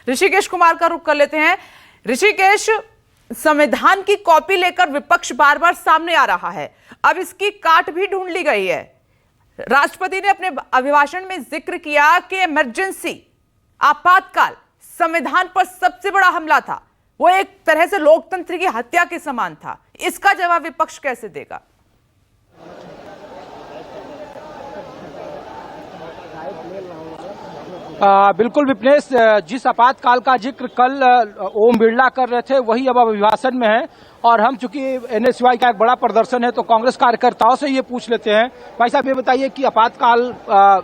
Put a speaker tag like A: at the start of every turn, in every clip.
A: ऋषिकेश कुमार का रुख कर लेते हैं। ऋषिकेश, संविधान की कॉपी लेकर विपक्ष बार बार सामने आ रहा है, अब इसकी काट भी ढूंढ ली गई है। राष्ट्रपति ने अपने अभिभाषण में जिक्र किया कि इमरजेंसी, आपातकाल संविधान पर सबसे बड़ा हमला था, वो एक तरह से लोकतंत्र की हत्या के समान था। इसका जवाब विपक्ष कैसे देगा?
B: बिल्कुल विपनेश, जिस आपातकाल का जिक्र कल ओम बिरला कर रहे थे वही अब अभिभाषण में है। और हम चूंकि एनएसयूआई का एक बड़ा प्रदर्शन है तो कांग्रेस कार्यकर्ताओं से ये पूछ लेते हैं। भाई साहब, ये बताइए कि आपातकाल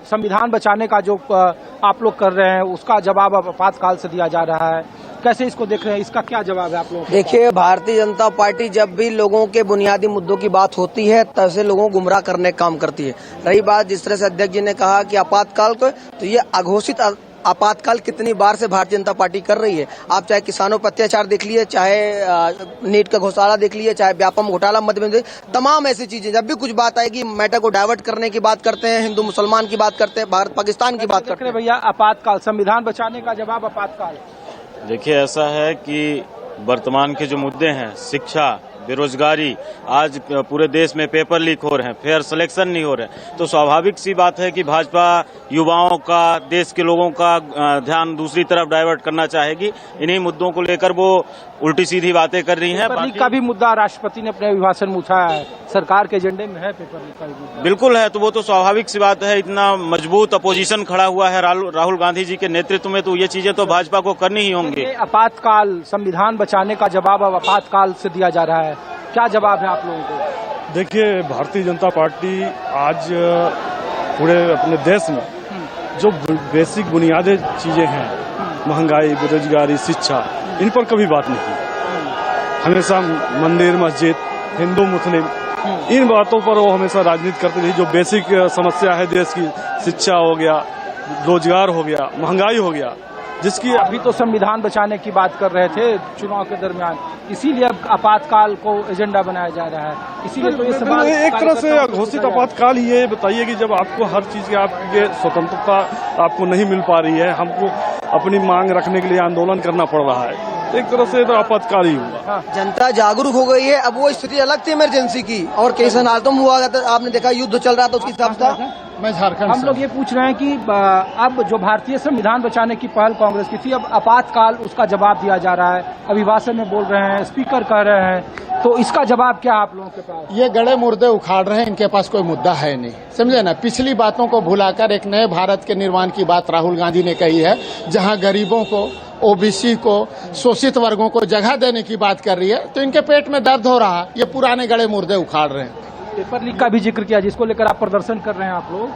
B: संविधान बचाने का जो आप लोग कर रहे हैं उसका जवाब अब आपातकाल से दिया जा रहा है, कैसे इसको देख रहे हैं? इसका क्या जवाब है आप लोगों को?
C: देखिए, भारतीय जनता पार्टी जब भी लोगों के बुनियादी मुद्दों की बात होती है तब से लोगों को गुमराह करने का काम करती है। रही बात जिस तरह से अध्यक्ष जी ने कहा कि आपातकाल को, तो ये अघोषित आपातकाल कितनी बार से भारतीय जनता पार्टी कर रही है। आप चाहे किसानों पर अत्याचार देख लिए, चाहे नीट का घोटाला देख लिए, चाहे व्यापम घोटाला मध्य प्रदेश, तमाम ऐसी चीजें जब भी कुछ बात आएगी मैटर को डाइवर्ट करने की बात करते हैं, हिंदू मुसलमान की बात करते हैं, भारत पाकिस्तान की बात करते हैं।
B: भैया, आपातकाल संविधान बचाने का जवाब आपातकाल।
D: देखिए, ऐसा है कि वर्तमान के जो मुद्दे हैं, शिक्षा, बेरोजगारी, आज पूरे देश में पेपर लीक हो रहे हैं, फेयर सिलेक्शन नहीं हो रहे, तो स्वाभाविक सी बात है कि भाजपा युवाओं का, देश के लोगों का ध्यान दूसरी तरफ डाइवर्ट करना चाहेगी। इन्हीं मुद्दों को लेकर वो उल्टी सीधी बातें कर रही हैं।
B: पेपर लीक का भी मुद्दा राष्ट्रपति ने अपने अभिभाषण में उठाया है, सरकार के एजेंडे में है पेपर लीक का भी मुद्दा।
D: बिल्कुल है, तो वो तो स्वाभाविक सी बात है। इतना मजबूत अपोजिशन खड़ा हुआ है राहुल गांधी जी के नेतृत्व में, तो ये चीजें तो भाजपा को करनी ही होंगी।
B: आपातकाल संविधान बचाने का जवाब अब आपातकाल से दिया जा रहा है, क्या जवाब है आप लोगों को?
E: देखिए, भारतीय जनता पार्टी आज पूरे अपने देश में जो बेसिक बुनियादी चीजें हैं, महंगाई, बेरोजगारी, शिक्षा, इन पर कभी बात नहीं की। हमेशा मंदिर, मस्जिद, हिंदू मुस्लिम, इन बातों पर वो हमेशा राजनीति करते रही। जो बेसिक समस्या है देश की, शिक्षा हो गया, रोजगार हो गया, महंगाई हो गया, जिसकी
B: अभी तो संविधान बचाने की बात कर रहे थे चुनाव के दरमियान, इसीलिए अब आपातकाल को एजेंडा बनाया जा रहा है। इसीलिए तो ये सवाल
E: एक तरह से घोषित आपातकाल। ये बताइए कि जब आपको हर चीज की आपके स्वतंत्रता आपको नहीं मिल पा रही है, हमको अपनी मांग रखने के लिए आंदोलन करना पड़ रहा है, एक तरह से तो आपातकाल ही हुआ।
C: जनता जागरूक हो गई है। अब वो स्थिति अलग थी इमरजेंसी की, और कई हालातों में हुआ, आपने देखा युद्ध चल रहा था, उसकी हिसाब था।
B: मैं झारखंड, हम लोग ये पूछ रहे हैं कि अब जो भारतीय संविधान बचाने की पहल कांग्रेस की थी, अब आपातकाल उसका जवाब दिया जा रहा है। अभिभाषण में बोल रहे हैं, स्पीकर कह रहे हैं, तो इसका जवाब क्या आप लोगों के पास?
F: ये गड़े मुर्दे उखाड़ रहे हैं, इनके पास कोई मुद्दा है नहीं, समझे ना। पिछली बातों को भुलाकर एक नए भारत के निर्माण की बात राहुल गांधी ने कही है, जहां गरीबों को, ओबीसी को, शोषित वर्गों को जगह देने की बात कर रही है, तो इनके पेट में दर्द हो रहा है। ये पुराने गड़े मुर्दे उखाड़ रहे हैं।
B: पेपर लीक का भी जिक्र किया, जिसको लेकर आप प्रदर्शन कर रहे हैं आप लोग,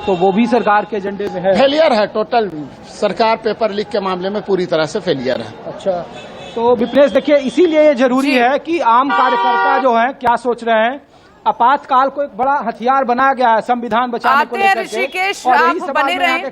B: तो वो भी सरकार के एजेंडे में है।
F: फेलियर है, टोटल सरकार पेपर लीक के मामले में पूरी तरह से फेलियर है।
B: अच्छा, तो विपनेश, देखिए, इसीलिए ये जरूरी है कि आम कार्यकर्ता जो है क्या सोच रहे हैं। आपातकाल को एक बड़ा हथियार बनाया गया है संविधान बचाने को लेकर।
A: ऋषिकेश, आप बने रहें।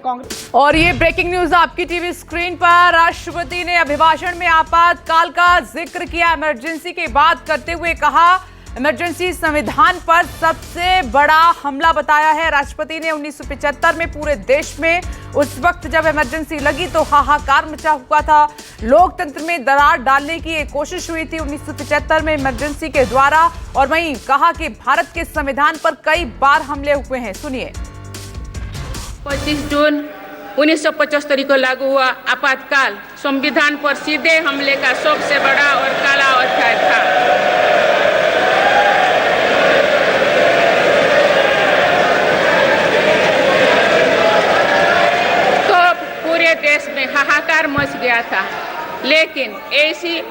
A: और ये ब्रेकिंग न्यूज आपकी टीवी स्क्रीन पर। राष्ट्रपति ने अभिभाषण में आपातकाल का जिक्र किया, इमरजेंसी की बात करते हुए कहा इमरजेंसी संविधान पर सबसे बड़ा हमला बताया है। राष्ट्रपति ने 1975 में पूरे देश में उस वक्त जब इमरजेंसी लगी तो हाहाकार मचा हुआ था, लोकतंत्र में दरार डालने की एक कोशिश हुई थी 1975 में इमरजेंसी के द्वारा। और वहीं कहा कि भारत के संविधान पर कई बार हमले हुए हैं, सुनिए।
G: 25 जून 1975 को लागू हुआ आपातकाल संविधान पर सीधे हमले का सबसे बड़ा और काला अध्याय था। देश में हाहाकार मच गया था, लेकिन ऐसी